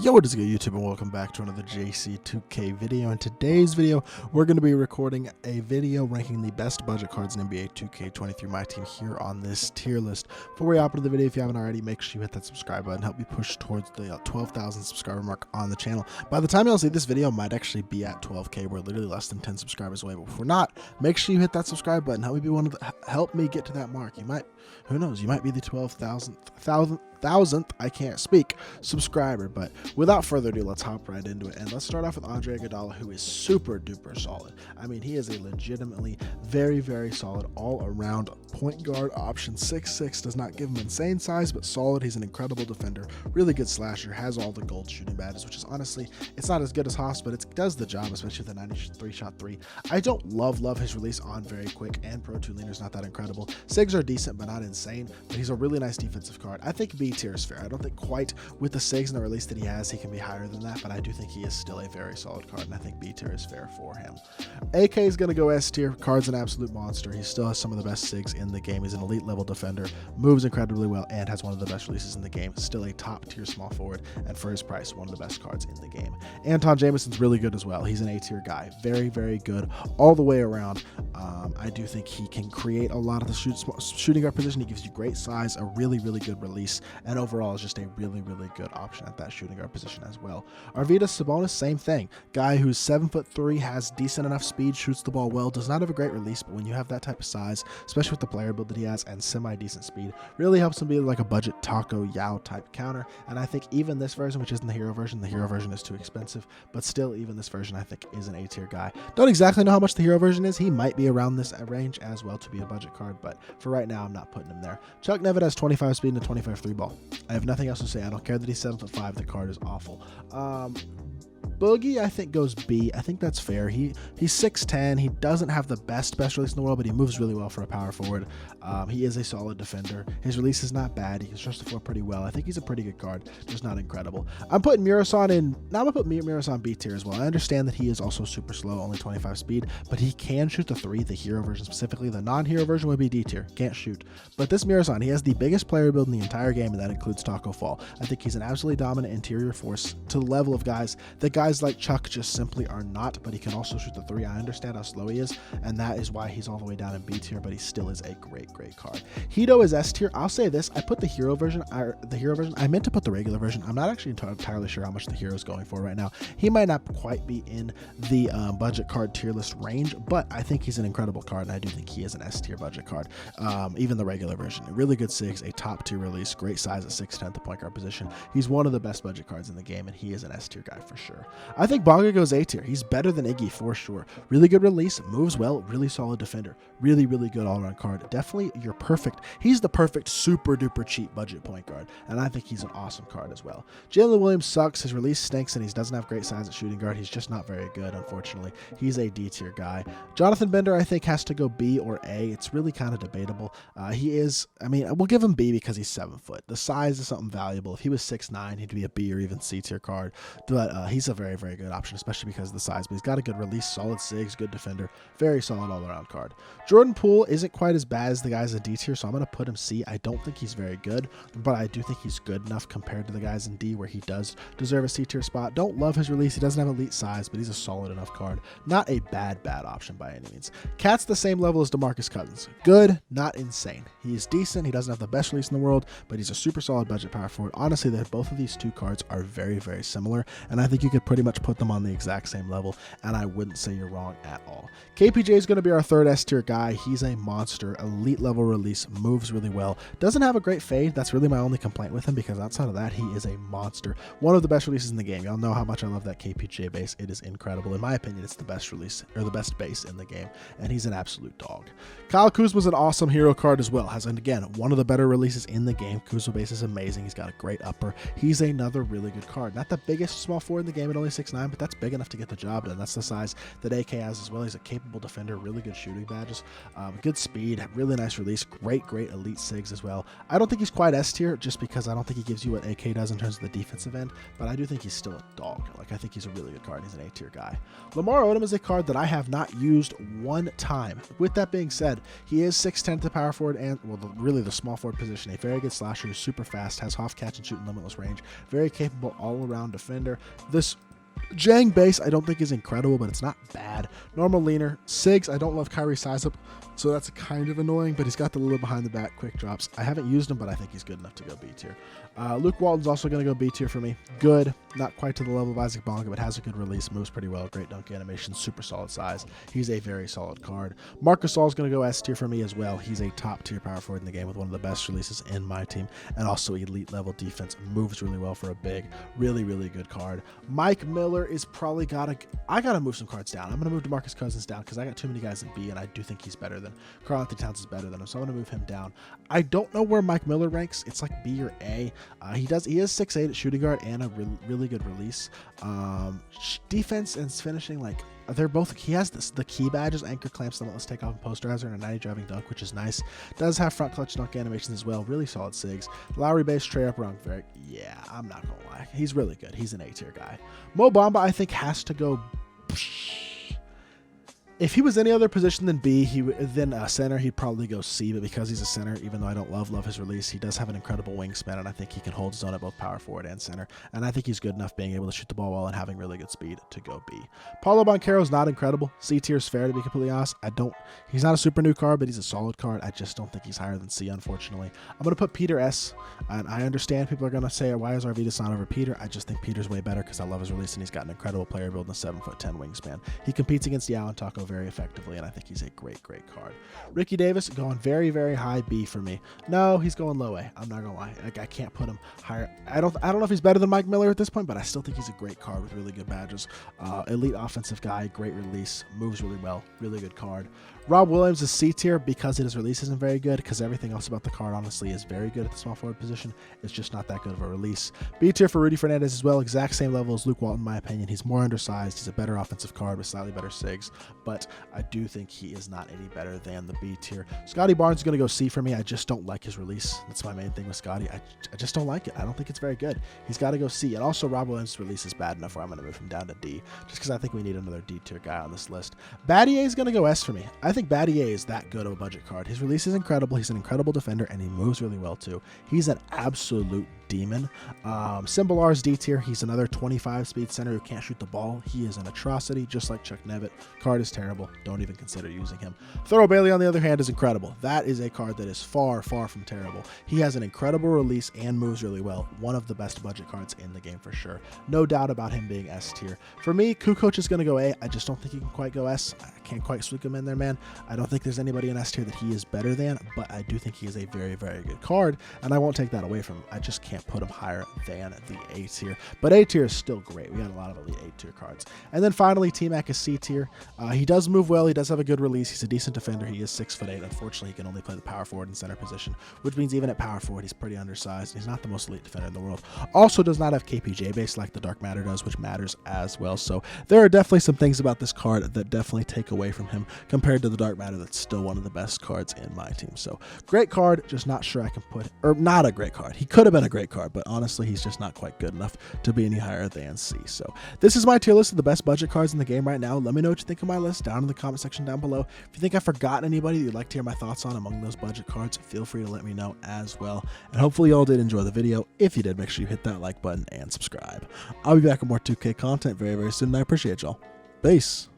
Yo, what is good, YouTube, and welcome back to another JC2K video. In today's video, we're going to be recording a video ranking the best budget cards in NBA 2K23 MyTEAM here on this tier list. Before we hop into the video, if you haven't already, make sure you hit that subscribe button, help me push towards the 12,000 subscriber mark on the channel. By the time y'all see this video, I might actually be at 12K. We're literally less than 10 subscribers away, but if we're not, make sure you hit that subscribe button. Help me get to that mark. You might, who knows, you might be the 12,000th, I can't speak, subscriber. But without further ado, let's hop right into it, and let's start off with Andre Iguodala, who is super duper solid. I mean, he is a legitimately very solid all around point guard option. 6'6", does not give him insane size, but solid. He's an incredible defender, really good slasher, has all the gold shooting badges, which is honestly, it's not as good as Haas, but it does the job, especially with the 93 shot three. I don't love his release on very quick, and Pro 2 leaner's not that incredible. Sigs are decent but not insane, but he's a really nice defensive card. I think B tier is fair. I don't think quite with the Sigs and the release that he has, he can be higher than that, but I do think he is still a very solid card, and I think B tier is fair for him. AK is going to go S tier. Card's an absolute monster. He still has some of the best Sigs in the game. He's an elite level defender, moves incredibly well, and has one of the best releases in the game. Still a top tier small forward, and for his price, one of the best cards in the game. Anton Jamison's really good as well. He's an A tier guy. Very good all the way around. I do think he can create a lot of the shooting guard position. He gives you great size, a really good release, and overall is just a really good option at that shooting guard position as well. Arvydas Sabonis, same thing. Guy who's 7'3", has decent enough speed, shoots the ball well, does not have a great release, but when you have that type of size, especially with the player build that he has and semi-decent speed, really helps him be like a budget Taco Yao type counter. And I think even this version, which isn't the hero version is too expensive, but still even this version I think is an A tier guy. Don't exactly know how much the hero version is. He might be around this range as well to be a budget card, but for right now I'm not putting him there. Chuck Nevitt has 25 speed and a 25 3 ball. I have nothing else to say. I don't care that he's 7'5". The card is awful. Boogie, I think, goes B. I think that's fair. He's 6'10". He doesn't have the best release in the world, but he moves really well for a power forward. He is a solid defender. His release is not bad. He can stretch the floor pretty well. I think he's a pretty good card, just not incredible. I'm putting Murasan in. Now I'm going to put Murasan B tier as well. I understand that he is also super slow, only 25 speed, but he can shoot the three, the hero version specifically. The non-hero version would be D tier. Can't shoot. But this Murasan, he has the biggest player build in the entire game, and that includes Taco Fall. I think he's an absolutely dominant interior force to the level of guys that guys like Chuck just simply are not, but he can also shoot the three. I understand how slow he is, and that is why he's all the way down in B tier, but he still is a great card. Hito is S tier. I'll say this, I put the hero version. I meant to put the regular version. I'm not actually entirely sure how much the hero is going for right now. He might not quite be in the budget card tier list range, but I think he's an incredible card, and I do think he is an S tier budget card. Even the regular version, really good Sigs, a top tier release, great size at 6'10", the point guard position. He's one of the best budget cards in the game, and he is an S tier guy for sure. I think Bonga goes A tier. He's better than Iggy for sure. Really good release, moves well, really solid defender, really good all-around card. Definitely he's the perfect super duper cheap budget point guard, and I think he's an awesome card as well. Jalen Williams sucks. His release stinks, and he doesn't have great size at shooting guard. He's just not very good, unfortunately. He's a D tier guy. Jonathan Bender, I think, has to go B or A. It's really kind of debatable. We'll give him B because he's 7 foot. The size is something valuable. If he was 6'9", he'd be a B or even C tier card, but he's a very good option, especially because of the size, but he's got a good release, solid Sigs, good defender, very solid all-around card. Jordan Poole isn't quite as bad as the guys in D tier, so I'm going to put him C. I don't think he's very good, but I do think he's good enough compared to the guys in D where he does deserve a C tier spot. Don't love his release. He doesn't have elite size, but he's a solid enough card. Not a bad option by any means. Cat's the same level as DeMarcus Cousins. Good, not insane. He's decent. He doesn't have the best release in the world, but he's a super solid budget power forward. Honestly, both of these two cards are very similar, and I think you could pretty much put them on the exact same level, and I wouldn't say you're wrong at all. KPJ is going to be our third S tier guy. He's a monster, elite level release, moves really well, doesn't have a great fade. That's really my only complaint with him, because outside of that, he is a monster. One of the best releases in the game. Y'all know how much I love that KPJ base. It is incredible. In my opinion, it's the best release, or the best base in the game, and he's an absolute dog. Kyle Kuzma's an awesome hero card as well. Has, again, one of the better releases in the game. Kuzma base is amazing. He's got a great upper. He's another really good card. Not the biggest small forward in the game at only 6'9", but that's big enough to get the job done. That's the size that AK has as well. He's a capable defender, really good shooting badges, good speed, really nice release, great elite SIGs as well. I don't think he's quite S tier just because I don't think he gives you what AK does in terms of the defensive end, but I do think he's still a dog. Like, I think he's a really good card. He's an A tier guy. Lamar Odom is a card that I have not used one time. With that being said, he is 6'10" at the power forward and, well, really the small forward position. A very good slasher, super fast, has half catch and shoot and limitless range. Very capable all-around defender. This Jang base I don't think is incredible, but it's not bad. Normal leaner. SIGs, I don't love Kyrie size up, so that's kind of annoying, but he's got the little behind the back quick drops. I haven't used him, but I think he's good enough to go B tier. Luke Walton's also going to go B tier for me. Good, not quite to the level of Isaac Bonga, but has a good release, moves pretty well, great dunk animation, super solid size. He's a very solid card. Marcus All's going to go S tier for me as well. He's a top tier power forward in the game with one of the best releases in my team, and also elite level defense, moves really well for a big, really good card. Mike Miller is probably I gotta move some cards down. I'm gonna move DeMarcus Cousins down because I got too many guys in B, and I do think he's better than Karl-Anthony Towns is better than him, so I'm gonna move him down. I don't know where Mike Miller ranks. It's like B or A. He is 6'8" at shooting guard and a really good release. Defense and finishing, like, they're both. He has the key badges, anchor clamps, limitless takeoff, and posterizer, and a 90 driving dunk, which is nice. Does have front clutch dunk animations as well. Really solid SIGs. Lowry base, tray up around Varric. Yeah, I'm not gonna lie. He's really good. He's an A tier guy. Mo Bamba, I think, has to go. If he was any other position than B, then center, he'd probably go C, but because he's a center, even though I don't love his release, he does have an incredible wingspan, and I think he can hold his own at both power forward and center, and I think he's good enough being able to shoot the ball well and having really good speed to go B. Paulo Banchero's not incredible. C tier is fair, to be completely honest. He's not a super new card, but he's a solid card. I just don't think he's higher than C, unfortunately. I'm going to put Peter S, and I understand people are going to say, why is Arvidas not over Peter? I just think Peter's way better because I love his release, and he's got an incredible player build and a 7'10" wingspan. He competes against Yao and Taco very effectively, and I think he's a great card. Ricky Davis going very high B for me. No, he's going low A. I'm not gonna lie. Like, I can't put him higher. I don't know if he's better than Mike Miller at this point, but I still think he's a great card with really good badges. Elite offensive guy, great release, moves really well, really good card. Rob Williams is C tier because his release isn't very good, because everything else about the card honestly is very good at the small forward position. It's just not that good of a release. B tier for Rudy Fernandez as well, exact same level as Luke Walton in my opinion. He's more undersized, he's a better offensive card with slightly better SIGs, but I do think he is not any better than the B tier. Scotty Barnes is going to go C for me. I just don't like his release. That's my main thing with Scotty. I just don't like it. I don't think it's very good. He's got to go C. And also Rob Williams' release is bad enough where I'm going to move him down to D, just because I think we need another D tier guy on this list. Battier is going to go S for me. I think Battier is that good of a budget card. His release is incredible. He's an incredible defender, and he moves really well too. He's an absolute demon. Simbalar's D tier. He's another 25 speed center who can't shoot the ball. He is an atrocity, just like Chuck Nevitt. Card is terrible. Don't even consider using him. Thurl Bailey, on the other hand, is incredible. That is a card that is far from terrible. He has an incredible release and moves really well. One of the best budget cards in the game for sure. No doubt about him being S tier. For me, Kukoc is going to go A. I just don't think he can quite go S. I can't quite sweep him in there, man. I don't think there's anybody in S tier that he is better than, but I do think he is a very good card, and I won't take that away from him. I just can't put him higher than the A tier, but A tier is still great. We got a lot of elite A tier cards. And then finally, T-Mac is C tier. He does move well. He does have a good release. He's a decent defender. He is 6'8". Unfortunately, he can only play the power forward and center position, which means even at power forward, he's pretty undersized. He's not the most elite defender in the world. Also does not have KPJ base like the Dark Matter does, which matters as well. So there are definitely some things about this card that definitely take away from him compared to the Dark Matter. That's still one of the best cards in my team. So great card, just not sure I can put, or not a great card. He could have been a great card, but honestly, he's just not quite good enough to be any higher than C. So this is my tier list of the best budget cards in the game right now. Let me know what you think of my list down in the comment section down below. If you think I've forgotten anybody that you'd like to hear my thoughts on among those budget cards, feel free to let me know as well. And hopefully you all did enjoy the video. If you did, make sure you hit that like button and subscribe. I'll be back with more 2K content very soon, and I appreciate y'all. Peace.